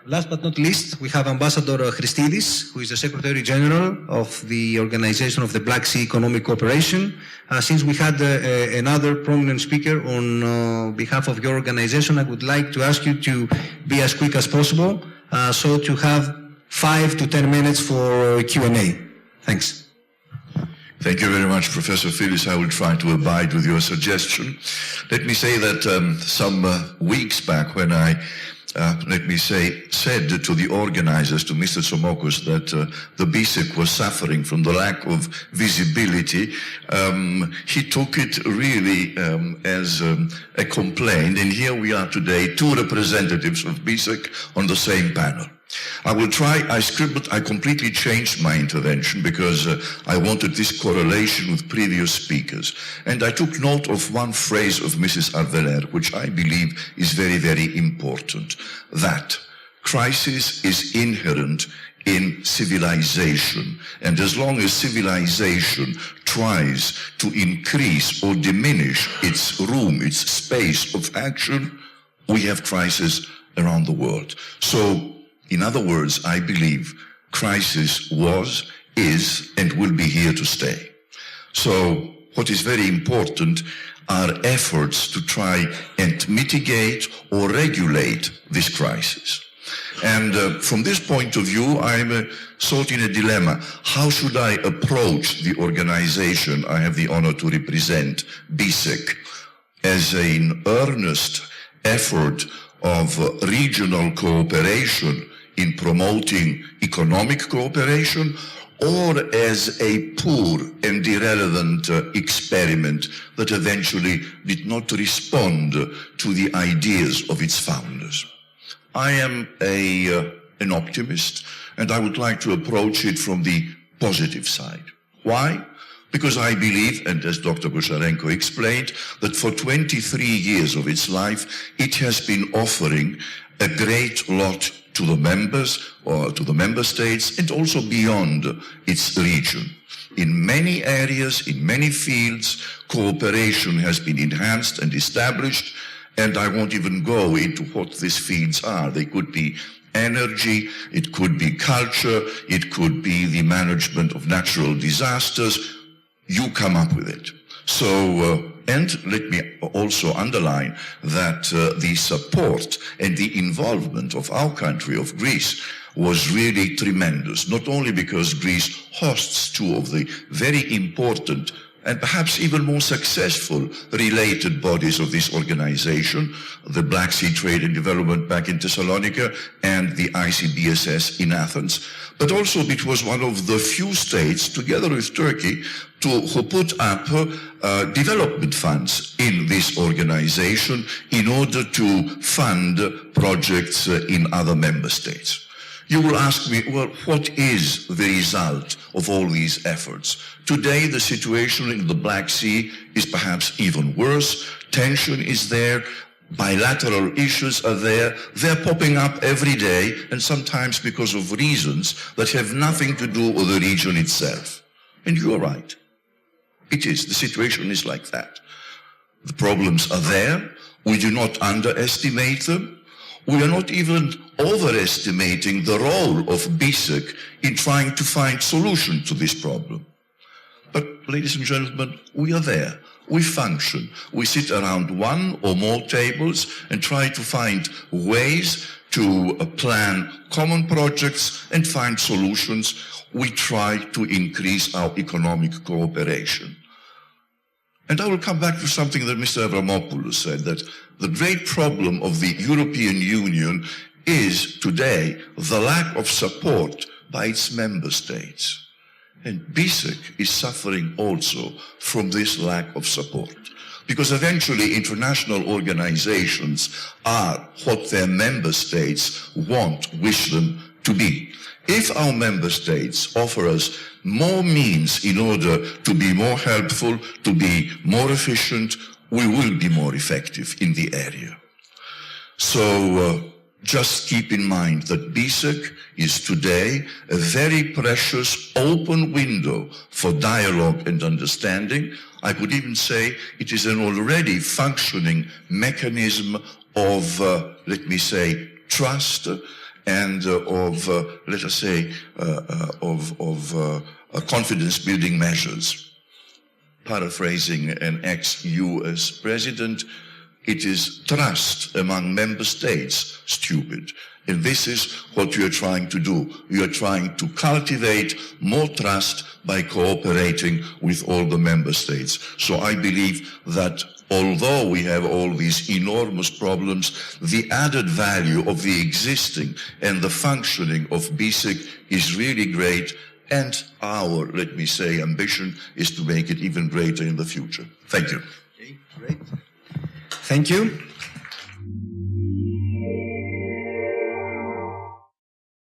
Last but not least, we have Ambassador Christides, who is the Secretary General of the Organization of the Black Sea Economic Cooperation. Since we had another prominent speaker on behalf of your organization, I would like to ask you to be as quick as possible, so to have 5 to 10 minutes for Q&A. Thanks. Thank you very much, Professor Filis. I will try to abide with your suggestion. Let me say that some weeks back when I said to the organizers, to Mr. Tsomokos, that the BISEC was suffering from the lack of visibility, he took it really as a complaint, and here we are today, 2 representatives of BISEC on the same panel. I will try, I completely changed my intervention because I wanted this correlation with previous speakers. And I took note of one phrase of Mrs. Arveler, which I believe is very, very important, that crisis is inherent in civilization. And as long as civilization tries to increase or diminish its room, its space of action, we have crisis around the world. So, in other words, I believe crisis was, is, and will be here to stay. So what is very important are efforts to try and mitigate or regulate this crisis. And from this point of view, I'm sort in a dilemma. How should I approach the organization I have the honor to represent, BISEC, as an earnest effort of regional cooperation in promoting economic cooperation, or as a poor and irrelevant experiment that eventually did not respond to the ideas of its founders? I am an optimist, and I would like to approach it from the positive side. Why? Because I believe, and as Dr. Gosharenko explained, that for 23 years of its life, it has been offering a great lot to the members or to the member states and also beyond its region. In many areas, in many fields, cooperation has been enhanced and established, and I won't even go into what these fields are. They could be energy, it could be culture, it could be the management of natural disasters. You come up with it. So, and let me also underline that the support and the involvement of our country, of Greece, was really tremendous, not only because Greece hosts 2 of the very important and perhaps even more successful related bodies of this organization, the Black Sea Trade and Development back in Thessalonica and the ICBSS in Athens, but also it was one of the few states, together with Turkey, who put up development funds in this organization in order to fund projects in other member states. You will ask me, well, what is the result of all these efforts? Today, the situation in the Black Sea is perhaps even worse. Tension is there. Bilateral issues are there. They're popping up every day, and sometimes because of reasons that have nothing to do with the region itself. And you're right. It is. The situation is like that. The problems are there. We do not underestimate them. We are not even overestimating the role of BISEC in trying to find solution to this problem. But, ladies and gentlemen, we are there. We function. We sit around 1 or more tables and try to find ways to plan common projects and find solutions. We try to increase our economic cooperation. And I will come back to something that Mr. Avramopoulos said, that the great problem of the European Union is today the lack of support by its member states. And BISEC is suffering also from this lack of support. Because eventually international organizations are what their member states wish them to be. If our member states offer us more means in order to be more helpful, to be more efficient, we will be more effective in the area. So just keep in mind that BISEC is today a very precious open window for dialogue and understanding. I could even say it is an already functioning mechanism of, let me say, trust and let us say, confidence-building measures. Paraphrasing an ex-US president, it is trust among member states, stupid. And this is what you are trying to do. You are trying to cultivate more trust by cooperating with all the member states. So I believe that although we have all these enormous problems, the added value of the existing and the functioning of BSIC is really great, and our, let me say, ambition is to make it even greater in the future. Thank you. Okay, great. Thank you.